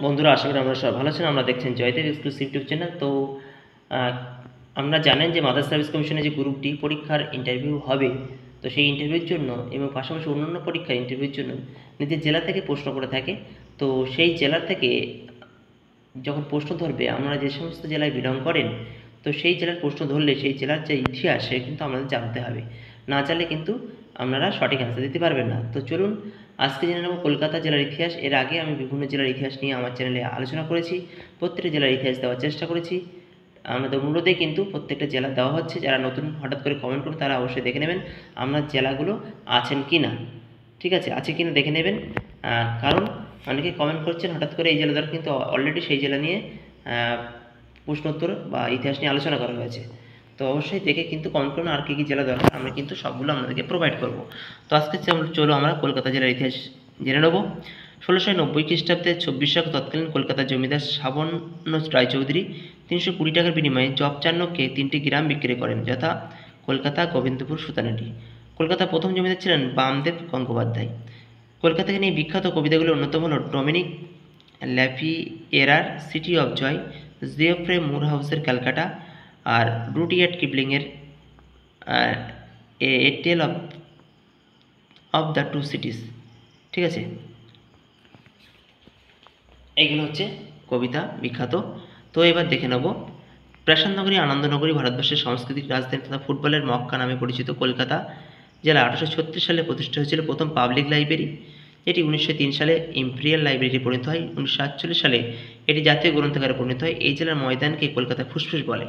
বন্ধুরা, আশা করি আমরা সবাই ভালো আছেন। আমরা দেখছেন জয়দেব এক্সক্লুসিভ ইউটিউব চ্যানেল। তো আমরা জানেন যে মাদার সার্ভিস কমিশনের যে গ্রুপ ডি পরীক্ষার ইন্টারভিউ হবে, তো সেই ইন্টারভিউর জন্য এবং পাশাপাশি অন্যান্য পরীক্ষার ইন্টারভিউর জন্য নিজের জেলা থেকে প্রশ্ন করে থাকে। তো সেই জেলা থেকে যখন প্রশ্ন ধরবে, আপনারা যে সমস্ত জেলায় বিলং করেন, তো সেই জেলার প্রশ্ন ধরলে সেই জেলার যে ইতিহাস সে কিন্তু আমাদের জানতে হবে। না জানলে কিন্তু আপনারা সঠিক অ্যান্সার দিতে পারবেন না। তো চলুন আজকে জেনে নেব কলকাতা জেলার ইতিহাস। এর আগে আমি বিভিন্ন জেলার ইতিহাস নিয়ে আমার চ্যানেলে আলোচনা করেছি, প্রত্যেকটা জেলার ইতিহাস দেওয়ার চেষ্টা করেছি। আমাদের অনুরোধে কিন্তু প্রত্যেকটা জেলা দেওয়া হচ্ছে। যারা নতুন হঠাৎ করে কমেন্ট করুন তারা অবশ্যই দেখে নেবেন আপনার জেলাগুলো আছেন কি না, ঠিক আছে, আছে কি না দেখে নেবেন। কারণ অনেকে কমেন্ট করছেন হঠাৎ করে এই জেলা দ্বারা, কিন্তু অলরেডি সেই জেলা নিয়ে প্রশ্নোত্তর বা ইতিহাস নিয়ে আলোচনা করা হয়েছে। তো অবশ্যই দেখে কিন্তু কমেন্ট করুন আর কী কী জেলা দরকার, আমরা কিন্তু সবগুলো আপনাদেরকে প্রোভাইড করব। তো আজকে চলো আমরা কলকাতা জেলার ইতিহাস জেনে নেব। 1690 খ্রিস্টাব্দে 24 তৎকালীন কলকাতার জমিদার সাবর্ণ রায়চৌধুরী 320 টাকার বিনিময়ে জব চান্নকে 3টি গ্রাম বিক্রি করেন, যথা কলকাতা, গোবিন্দপুর, সুতানাটি। কলকাতার প্রথম জমিদার ছিলেন বামদেব গঙ্গোপাধ্যায়। কলকাতাকে নিয়ে বিখ্যাত কবিতাগুলির অন্যতম হল ডমিনিক ল্যাফিয়েরার সিটি অফ জয়, জিওফ্রে মুর হাউসের ক্যালকাটা, আর রুডিয়ার্ড কিপলিংয়ের a tale of the two cities. ঠিক আছে, এইগুলো হচ্ছে কবিতা বিখ্যাত। তো এবার দেখে নেব প্রাসাদনগরী, আনন্দনগরী ভারতবর্ষের সাংস্কৃতিক রাজধানী তথা ফুটবলের মক্কা নামে পরিচিত কলকাতা জেলা 1836 সালে প্রতিষ্ঠা হয়েছিল প্রথম পাবলিক লাইব্রেরি। এটি 1903 সালে ইম্পেরিয়াল লাইব্রেরি পরিণত হয়। 1948 সালে এটি জাতীয় গ্রন্থাগারে পরিণত হয়। এই জেলার ময়দানকে কলকাতার ফুসফুস বলে।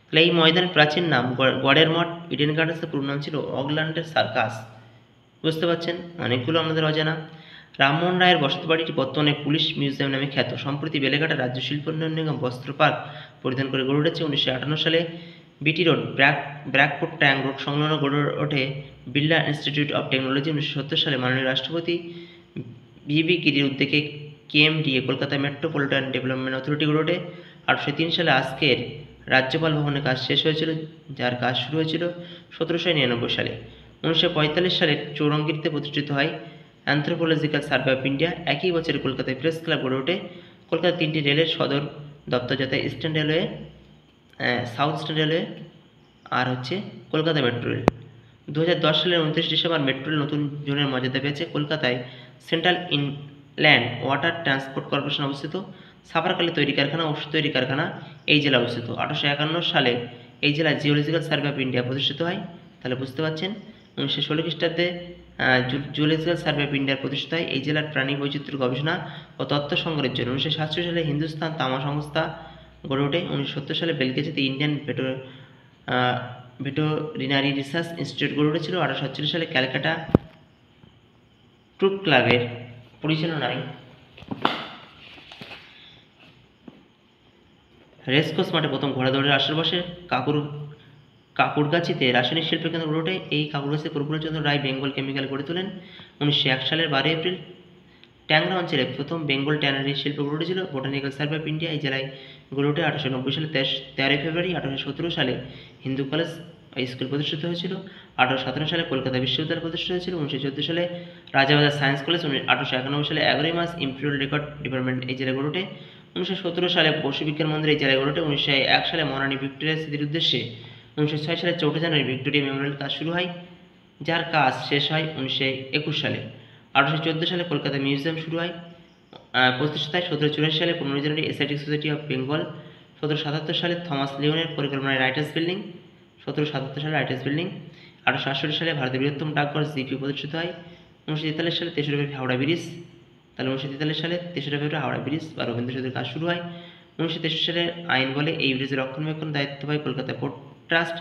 তাহলে এই ময়দানের প্রাচীন নাম গড়ের মঠ, ইডেন গার্ডেন্সের পুরো নাম ছিল অকল্যান্ডের সার্কাস। বুঝতে পারছেন, অনেকগুলো আমাদের অজানা। রামমোহন রায়ের বসত বাড়িটি বর্তমানে পুলিশ মিউজিয়াম নামে খ্যাত। সম্প্রতি বেলেঘাটা রাজ্য শিল্প উন্নয়ন নিগম বস্ত্র পার্ক পরিধান করে গড়ে উঠেছে। 1958 সালে বিটি রোড, ব্র্যাকপোর্ট ট্যাঙ্ক রোড সংলগ্ন গড়ে ওঠে বিড়লা ইনস্টিটিউট অফ টেকনোলজি। 1970 সালে মাননীয় রাষ্ট্রপতি ভিবি গিরির উদ্যোগে KMDA Kolkata metropolitan development authority গড়ে ওঠে। 1803 সালে আজকের রাজ্যপাল ভবনের কাজ শেষ হয়েছিল, যার কাজ শুরু হয়েছিল 1799 সালে। 1945 সালে চৌরঙ্গীতে প্রতিষ্ঠিত হয় অ্যানথ্রোপোলজিক্যাল সার্ভে অফ ইন্ডিয়া। একই বছরে কলকাতায় প্রেস ক্লাব গড়ে ওঠে। কলকাতার 3টি রেলের সদর দপ্তর, যথা eastern railway, south eastern railway, আর হচ্ছে কলকাতা মেট্রো রেল। 2010 সালের 29 ডিসেম্বর মেট্রো রেল নতুন জোনের মর্যাদা পেয়েছে। কলকাতায় central inland water transport corporation অবস্থিত। সাপারকালে তৈরি কারখানা, ওষুধ তৈরি কারখানা এই জেলা অবস্থিত। 1851 সালে এই জেলা জিওলজিক্যাল সার্ভে অফ ইন্ডিয়া প্রতিষ্ঠিত হয়। তাহলে বুঝতে পারছেন, 1916 খ্রিস্টাব্দে জিওলজিক্যাল সার্ভে অফ ইন্ডিয়ার প্রতিষ্ঠিত হয়। এই জেলার প্রাণী বৈচিত্র্য গবেষণা ও তথ্য সংগ্রহের জন্য 1967 সালে হিন্দুস্তান তামা সংস্থা গড়ে ওঠে। 1970 সালে বেলগেজিতে ইন্ডিয়ান ভেটেরিনারি রিসার্চ ইনস্টিটিউট গড়ে উঠেছিল। 1847 সালে ক্যালকাটা ট্রুপ ক্লাবের পরিচালনায় রেসকোর্স মাঠে প্রথম ঘোড়া দৌড়ের আসর বসে। কাকুরগাছিতে রাসায়নিক শিল্পের কেন্দ্র গড়ে ওঠে। এই কাকুরগাছি প্রফুল্লচন্দ্র রায় বেঙ্গল কেমিক্যাল গড়ে তোলেন। 1901 সালের 12 এপ্রিল ট্যাংরা অঞ্চলে প্রথম বেঙ্গল ট্যানারি শিল্প গড়ে উঠেছিল। বোটানিক্যাল সার্ভে অফ ইন্ডিয়া এই জেলায় গড়ে ওঠে। 1890 সালে 13 ফেব্রুয়ারি। 1817 সালে হিন্দু কলেজ স্কুল প্রতিষ্ঠিত হয়েছিল। 1817 সালে কলকাতা বিশ্ববিদ্যালয় প্রতিষ্ঠিত হয়েছিল। 1914 সালে রাজাবাজার সায়েন্স কলেজ। 1891 সালে 11 মার্চ ইম্পেরিয়াল রেকর্ড ডিপার্টমেন্ট এই জেলায় গড়ে ওঠে। 1917 সালে পশু বিজ্ঞান মন্দির এই জেলায় গড়ে ওঠে। 1901 সালে মহারানী ভিক্টোরিয়া স্মৃতির উদ্দেশ্যে 1906 সালে 4 জানুয়ারি ভিক্টোরিয়া মেমোরিয়াল কাজ শুরু হয়, যার কাজ শেষ হয় 1921 সালে। 1814 সালে কলকাতা মিউজিয়াম শুরু হয়, প্রতিষ্ঠিত হয়। 1784 সালে 15 জানুয়ারি এসআইটিক সোসাইটি অফ বেঙ্গল। 1777 সালে থমাস লিওনের পরিকল্পনায় রাইটার্স বিল্ডিং। 1777 সালে রাইটার্স বিল্ডিং। 1868 সালে ভারতের বৃহত্তম ডাকঘর জিপি প্রতিষ্ঠিত হয়। 1943 সালে 3রা ফেব্রুয়ারি হাওড়া ব্রিজ। তাহলে 1943 সালে 3রা ফেব্রুয়ারি হাওড়া ব্রিজ বা রবীন্দ্র সেতুর কাজ শুরু হয়। 1963 সালে আইন বলে এই ব্রিজের রক্ষণাবেক্ষণ দায়িত্ব পায় কলকাতা পোর্ট ট্রাস্ট।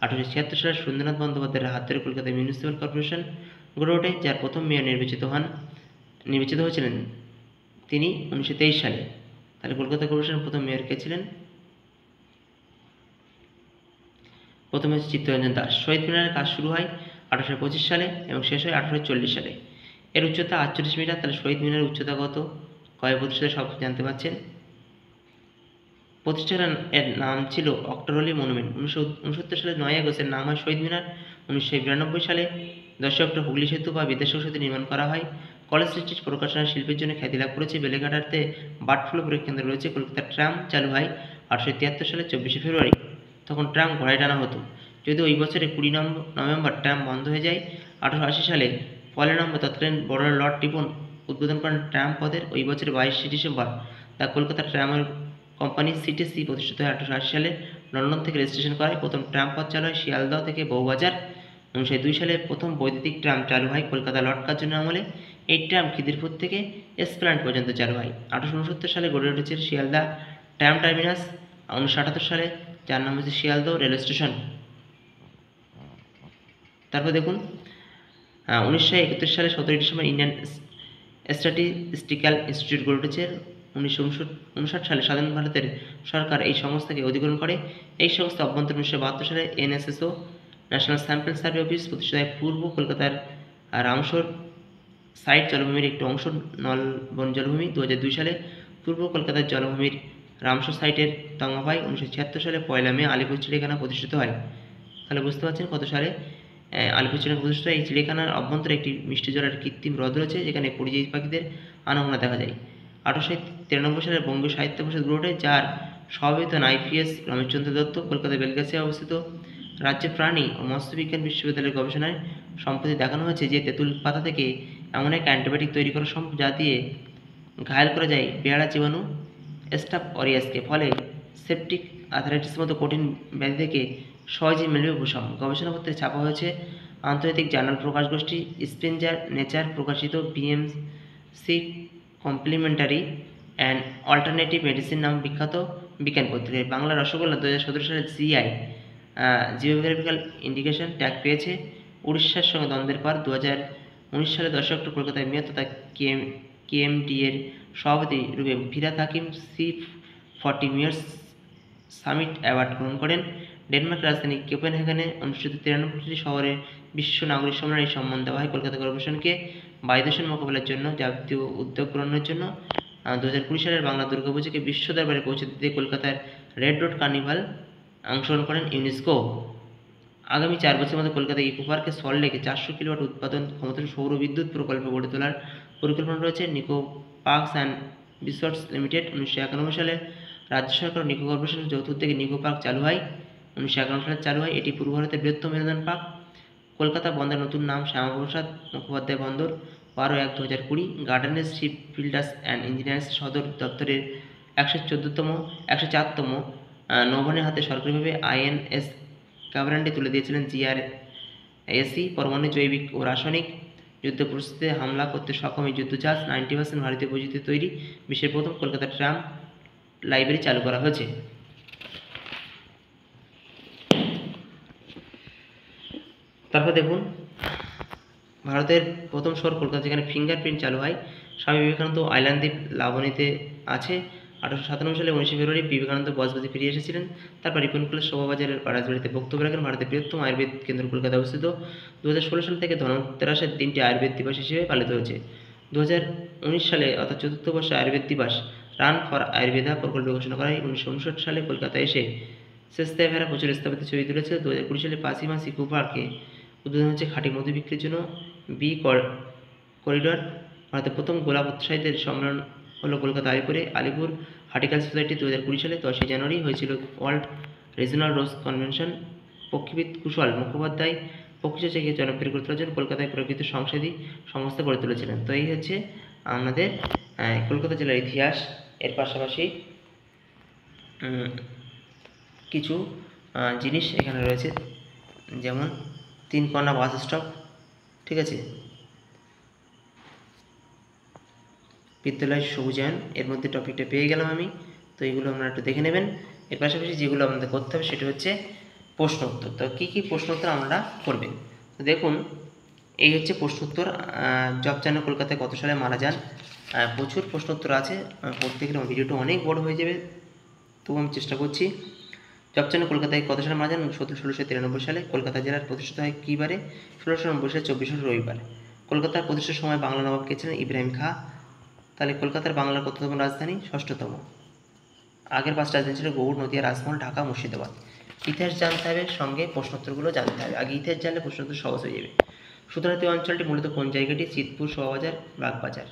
1876 সালে সুরেন্দ্রনাথ বন্দ্যোপাধ্যায়ের হাত ধরে কলকাতা মিউনিসিপ্যাল কর্পোরেশন গড়ে ওঠে, যার প্রথম মেয়র নির্বাচিত হয়েছিলেন তিনি 1923 সালে। তাহলে কলকাতা কর্পোরেশনের প্রথম মেয়র কে ছিলেন? প্রথমে হচ্ছে চিত্তরঞ্জন দাস। শহীদ মিনারের কাজ শুরু হয় 1825 সালে এবং শেষ হয় 1840 সালে। এর উচ্চতা 48 মিটার। তাহলে শহীদ মিনারের উচ্চতা কত, কয় প্রতিষ্ঠা সব জানতে পারছেন। প্রতিষ্ঠানের এর নাম ছিল অক্টোরলি মনুমেন্ট। 1969 সালে 9 আগস্টের নাম হয় শহীদ মিনার। 1992 সালে 10 অক্টোবর হুগলি সেতু বা বিদ্যাসাগর সেতু নির্মাণ করা হয়। কলেজ স্ট্রিট প্রকাশনা শিল্পের জন্য খ্যাতি লাভ করেছে। বেলেঘাটাতে বার্ড ফ্লু পরীক্ষা কেন্দ্র রয়েছে। কলকাতার ট্রাম চালু হয় 1873 সালে 24শে ফেব্রুয়ারি। তখন ট্রাম ঘোড়ায় টানা হতো। যদিও ওই বছরে 20 নভেম্বর ট্রাম বন্ধ হয়ে যায়। 1880 সালে 1 নভেম্বর তৎকালীন বড় লর্ড টিপন উদ্বোধন করেন ট্রাম পথের। ওই বছরের 22শে ডিসেম্বর দ্য কলকাতা ট্রামের কোম্পানি সিটিসি প্রতিষ্ঠিত হয়। 1880 সালে লন্ডন থেকে রেজিস্ট্রেশন করায় প্রথম ট্রাম পথ চালু হয় শিয়ালদহ থেকে বউবাজার। 1902 সালে প্রথম বৈদ্যুতিক ট্রাম চালু হয় কলকাতা লর্ড কার্জন আমলে। এই ট্রাম খিদিরপুর থেকে এসপ্ল্যানেড পর্যন্ত চালু হয়। 1869 সালে গড়ে উঠেছে শিয়ালদা ট্রাম টার্মিনাস। 1978 সালে যার নাম হচ্ছে শিয়ালদহ রেলওয়ে স্টেশন। তারপর দেখুন 1931 সালে 17 ডিসেম্বর ইন্ডিয়ান স্ট্যাটিস্টিক্যাল ইনস্টিটিউট গড়ে উঠেছে। 1959 সালে স্বাধীন ভারতের সরকার এই সংস্থাকে অধিগ্রহণ করে। এই সংস্থা অভ্যন্তরীণ 1972 সালে NSSO national sample survey office প্রতিষ্ঠিত হয়। পূর্ব কলকাতার রামসর সাইট জলভূমির একটি অংশ নলবন জলভূমি। 2002 সালে পূর্ব কলকাতার জলভূমির রামসর সাইটের তঙ্গা পায়। 1976 সালে 1 মে আলিপুর চিড়িয়াখানা প্রতিষ্ঠিত হয়। তাহলে বুঝতে পারছেন কত সালে আলিপুর চিড়িয়াখানা প্রতিষ্ঠিত হয়। এই চিড়িয়াখানার অভ্যন্তরে একটি মিষ্টি জলের কৃত্রিম হ্রদ রয়েছে যেখানে পরিযায়ী পাখিদের আনাগোনা দেখা যায়। 1893 সালে বঙ্গীয় সাহিত্য পরিষদ গড়ে ওঠে, যার সভাপতি আইপিএস রমেশচন্দ্র দত্ত। কলকাতার বেলগাছিয়া অবস্থিত রাজ্য প্রাণী ও মৎস্য বিজ্ঞান বিশ্ববিদ্যালয়ের গবেষণায় সম্প্রতি দেখানো হয়েছে যে তেঁতুল পাতা থেকে এমন এক অ্যান্টিবায়োটিক তৈরি করা সম্ভব যা দিয়ে ঘায়েল করা যায় বেড়া জীবাণু স্টাফ অরিয়াসকে। ফলে সেপটিক আর্থারাইটিসের মতো কঠিন ব্যাধি থেকে সহজেই মিলবে উপশম। গবেষণাপত্রে ছাপা হয়েছে আন্তর্জাতিক জার্নাল প্রকাশ গোষ্ঠী স্পেঞ্জার নেচার প্রকাশিত BMC complementary and alternative medicine নাম বিখ্যাত বিজ্ঞান পত্রিকায়। বাংলা রসগোল্লা 2017 সালে জিআই জিওগ্রাফিক্যাল ইন্ডিকেশন ট্যাগ পেয়েছে। উড়িষ্যার সঙ্গে দ্বন্দ্বের পর 2019 সালে 10 অক্টোবর কলকাতায় মেয়র তথা কেএমডি এর সভাপতি রূপে ফিরাদ হাকিম C40 মেয়র্স সামিট অ্যাওয়ার্ড গ্রহণ করেন। ডেনমার্কের রাজধানী কোপেনহেগেনে অনুষ্ঠিত 93টি শহরে বিশ্ব নাগরিক সম্মেলনে এই সম্মান দেওয়া হয়। কলকাতা কর্পোরেশনকে বায়ুদূষণ মোকাবিলার জন্য জাতীয় উদ্যোগ গ্রহণের জন্য 2020 সালের বাংলা দুর্গাপুজোকে বিশ্ব দরবারে পৌঁছে দিতে কলকাতার রেড রোড কার্নিভাল অংশগ্রহণ করেন ইউনেস্কো। আগামী 4 বছরের মধ্যে কলকাতা ইকো পার্কে সল্টলেকে 400 কিলোওয়াট উৎপাদন ক্ষমতার সৌর বিদ্যুৎ প্রকল্প গড়ে তোলার পরিকল্পনা রয়েছে। Nicco parks and resorts limited 1991 সালে রাজ্য সরকার ও নিকো কর্পোরেশনের যৌথ উদ্যোগে নিকো পার্ক চালু হয়। 1951 সালে চালু হয়। এটি পূর্ব ভারতের বৃহত্তম বিনোদন পার্ক। কলকাতা বন্দরের নতুন নাম শ্যামাপ্রসাদ মুখোপাধ্যায় বন্দর। 12/1/2020। Gardens ship builders and engineers সদর দপ্তরের 104তম নৌবাহিনীর হাতে সরকারিভাবে আইএনএস ক্যাভারান্ডি তুলে দিয়েছিলেন জিআরএসি। পরমাণু, জৈবিক ও রাসায়নিক যুদ্ধ পরিস্থিতিতে হামলা করতে সক্ষম এই যুদ্ধজাহাজ 90% ভারতীয় প্রযুক্তিতে তৈরি। বিশ্বের প্রথম কলকাতা ট্রাম লাইব্রেরি চালু করা হয়েছে। তারপর দেখুন ভারতের প্রথম শহর কলকাতা, যেখানে ফিঙ্গারপ্রিন্ট চালু হয়। স্বামী বিবেকানন্দ আইল্যান্ড দ্বীপ লাবণীতে আছে। 1897 সালে 19 ফেব্রুয়ারি বিবেকানন্দ বজবজে ফিরে এসেছিলেন। তারপর রিপন কলেজ শোভাবাজারের রাজবাড়িতে বক্তব্য রাখেন। ভারতের বৃহত্তম আয়ুর্বেদ কেন্দ্র কলকাতা অবস্থিত। 2016 সাল থেকে ধনতেরাসের দিনটি আয়ুর্বেদ দিবস হিসেবে পালিত হয়েছে। 2019 সালে অর্থাৎ 4র্থ বর্ষে আয়ুর্বেদ দিবস রান ফর আয়ুর্বেদা প্রকল্পে ঘোষণা করা হয়। 1959 সালে কলকাতায় এসে স্বেচ্ছায় ফেরা প্রচুর স্থপতি ছবি তুলেছে। 2020 সালে 5 মার্চ ইকো পার্কে উদ্বোধন হচ্ছে খাঁটি মধু বিক্রির জন্য বি করিডর। ভারতের প্রথম গোলাপ উৎসাহীদের সম্মেলন হলো কলকাতা আলিপুরে। আলিপুর হর্টিকালচার সোসাইটি 2020 সালে 10 জানুয়ারি হয়েছিল ওয়ার্ল্ড রিজনাল রোজ কনভেনশন। পক্ষীবিদ কুশল মুখোপাধ্যায় পক্ষীচাষীকে জনপ্রিয় করে তোলার জন্য কলকাতায় প্রকৃত সংসদী সংস্থা গড়ে তুলেছিলেন। তো এই হচ্ছে আমাদের কলকাতা জেলার ইতিহাস। এর পাশাপাশি কিছু জিনিস এখানে রয়েছে, যেমন 3 কণা বাস স্টপ, ঠিক আছে, বিদ্যালয় সবুজায়ন, এর মধ্যে টপিকটা পেয়ে গেলাম আমি। তো এগুলো আপনারা একটু দেখে নেবেন। এর পাশাপাশি যেগুলো আমাদের করতে হবে সেটা হচ্ছে প্রশ্ন উত্তর। তো কী কী প্রশ্ন উত্তর আমরা করবেন, তো দেখুন এই হচ্ছে প্রশ্ন উত্তর। জব চানু কলকাতায় কত সালে মারা যান। প্রচুর প্রশ্ন উত্তর আছে, পড়তে গেলে ভিডিওটা অনেক বড় হয়ে যাবে, তবু আমি চেষ্টা করছি। জব চানু কলকাতায় কত সালে মারা যান। 1693 সালে। কলকাতা জেলার প্রতিষ্ঠিত হয় কী বারে। 1690 সালে 24 রবিবার। কলকাতার প্রতিষ্ঠার সময় বাংলা নবাব কে ছিলেন। ইব্রাহিম খাঁ। তাহলে কলকাতার বাংলার কততম রাজধানী। 6ষ্ঠতম। আগের 5 রাজধানী ছিল গৌড়, নদিয়া, রাজমহল, ঢাকা, মুর্শিদাবাদ। ইতিহাস জানতে হবে, সঙ্গে প্রশ্নোত্তরগুলো জানতে হবে। আগে ইতিহাস জানলে প্রশ্নোত্তর সহজ হয়ে যাবে। সুতরাং অঞ্চলটি মূলত কোন জায়গাটি? চিতপুর, শোভাবাজার, বাগবাজার।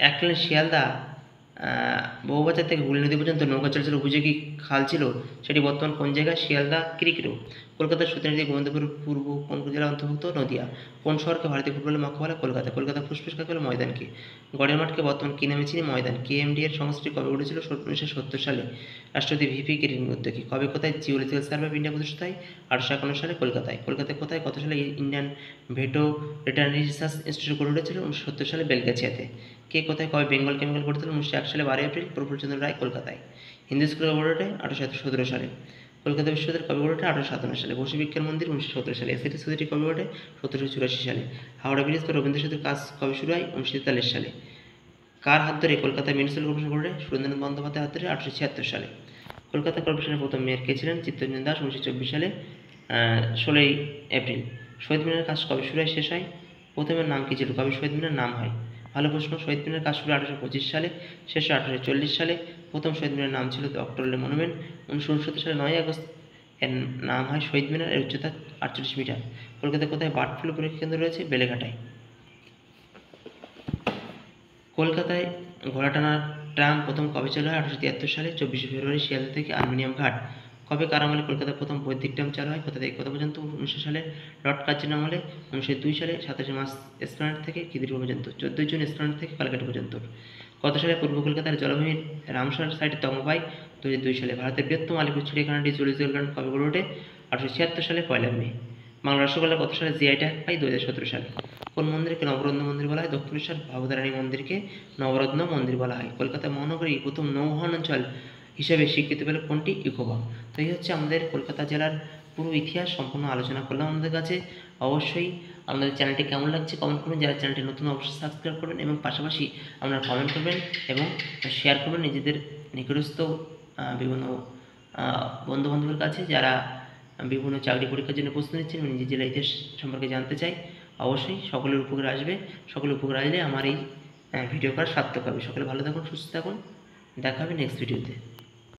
এক লাইন শিয়ালদা বউবাজার থেকে হুগলি নদী পর্যন্ত নৌকা চলাচলের উপযোগী খাল ছিল, সেটি বর্তমান কোন জায়গায়? শিয়ালদা ক্রিক রোড। কলকাতার সুতিনদী গোবিন্দপুর পূর্ব কোন জেলা অন্তর্ভুক্ত? নদিয়া। কোন শহরকে ভারতীয় ফুটবলের মক্কা বলে? কলকাতা। কলকাতা ফুসফুস কাকে বলে? ময়দানকে। গড়ের মাঠকে বর্তমান কী নামে চিনি? ময়দান। কেএমডি এর সংস্থাটি কবে গড়েছিল? 1970 সালে। রাষ্ট্রপতি ভিপি কিরিং উদ্যোগী। কবে কোথায় জিওলজিক্যাল সার্ভে অফ ইন্ডিয়া প্রতিষ্ঠিত হয়? 1851 সালে কলকাতায়। কলকাতায় কোথায় কত সালে ইন্ডিয়ান ভেটেরিনারি রিসার্চ ইনস্টিটিউট গড়ে উঠেছিল? 1970 সালে বেলগাছিয়াতে। কে কোথায় কবে বেঙ্গল কেমিক্যাল গড়ে তোলে? 1901 সালে 12 এপ্রিল প্রফুল্লচন্দ্র রায় কলকাতায়। হিন্দু স্কুল কবে গড়ে ওঠে? 1817 সালে। কলকাতা বিশ্ববিদ্যালয় কবে গড়ে ওঠে? 1857 সালে। বসু বিজ্ঞান মন্দির 1917 সালে। এসআইটি সোসাইটি কবে গড়ে? 1784 সালে। হাওড়া ব্রিজ বা রবীন্দ্র সেতুর কাজ কবে শুরু হয়? 1943 সালে। কার হাত ধরে কলকাতা মিউনিসিপ্যাল কর্পোরেশন গড়ে? সুরেন্দ্রনাথ বন্দ্যোপাধ্যায় হাত ধরে 1876 সালে। কলকাতা কর্পোরেশনের প্রথম মেয়র কে ছিলেন? চিত্তরঞ্জন দাস 1924 সালে 16 এপ্রিল। শহীদ মিনারের কাজ কবে শুরু হয় শেষ হয়? প্রথমের নাম কী ছিল? কবে শহীদ মিনার নাম হয়? ভালো প্রশ্ন। শহীদ মিনারের কাজ শুরু 1825 সালে, শেষ হয় 1840 সালে। প্রথম শহীদ মিনারের নাম ছিল ডক্টর মনুমেন্ট। 1969 সালে 9 আগস্ট এর নাম হয় শহীদ মিনার। এর উচ্চতা 48 মিটার। কলকাতায় কোথায় বার্ড ফ্লু পরীক্ষা কেন্দ্র রয়েছে? বেলেঘাটায়। কলকাতায় ঘোড়া টানার ট্রাম প্রথম কবে চালু হয়? 1873 সালে 24 ফেব্রুয়ারি শিয়ালদা থেকে আলুমিনিয়াম ঘাট। কবে কার আমলে কলকাতায় প্রথম বৈদ্যুতিক ট্রাম চালু হয়? কোথা থেকে কত পর্যন্ত? 1900 সালে লর্ড কার্জন আমলে। 1902 সালে 27 মার্চ এসপ্ল্যানেড থেকে খিদিরপুর পর্যন্ত। 14 জুন এসপ্ল্যানেড থেকে কালকাটা পর্যন্ত। কত সালে পূর্ব কলকাতার জলাভূমির রামসার সাইটে তকমা পায়? 2002 সালে। ভারতের বৃহত্তম আলিপুর চিড়িয়াখানাটি জুলজিক্যাল গার্ডেন কবে গড়ে ওঠে? 1876 সালে 1 মে। বাংলা রসগোল্লা কত সালে জিআই ট্যাগ পায়? 2017 সালে। কোন মন্দিরকে নবরত্ন মন্দির বলা হয়? দক্ষিণেশ্বর ভবতারিণী মন্দিরকে নবরত্ন মন্দির বলা হয়। কলকাতা মহানগরী প্রথম নৌবহন অঞ্চল হিসেবে স্বীকৃতি পেল কোনটি? ইকোবা। তো এই হচ্ছে আমাদের কলকাতা জেলার পুরো ইতিহাস সম্পূর্ণ আলোচনা করলাম আমাদের কাছে। অবশ্যই আমাদের চ্যানেলটি কেমন লাগছে কমেন্ট করবেন। যারা চ্যানেলটি নতুন অবশ্যই সাবস্ক্রাইব করবেন এবং পাশাপাশি আপনারা কমেন্ট করবেন এবং শেয়ার করবেন নিজেদের নিকটস্থ বিভিন্ন বন্ধুবান্ধবের কাছে যারা বিভিন্ন চাকরি পরীক্ষার জন্য প্রস্তুতি নিচ্ছেন এবং নিজের জেলার ইতিহাস সম্পর্কে জানতে চাই। অবশ্যই সকলের উপকার আসবে। সকলের উপকার আসলে আমার এই ভিডিও করা সার্থক হবে। সকলে ভালো থাকুন, সুস্থ থাকুন। দেখা হবে নেক্সট ভিডিওতে।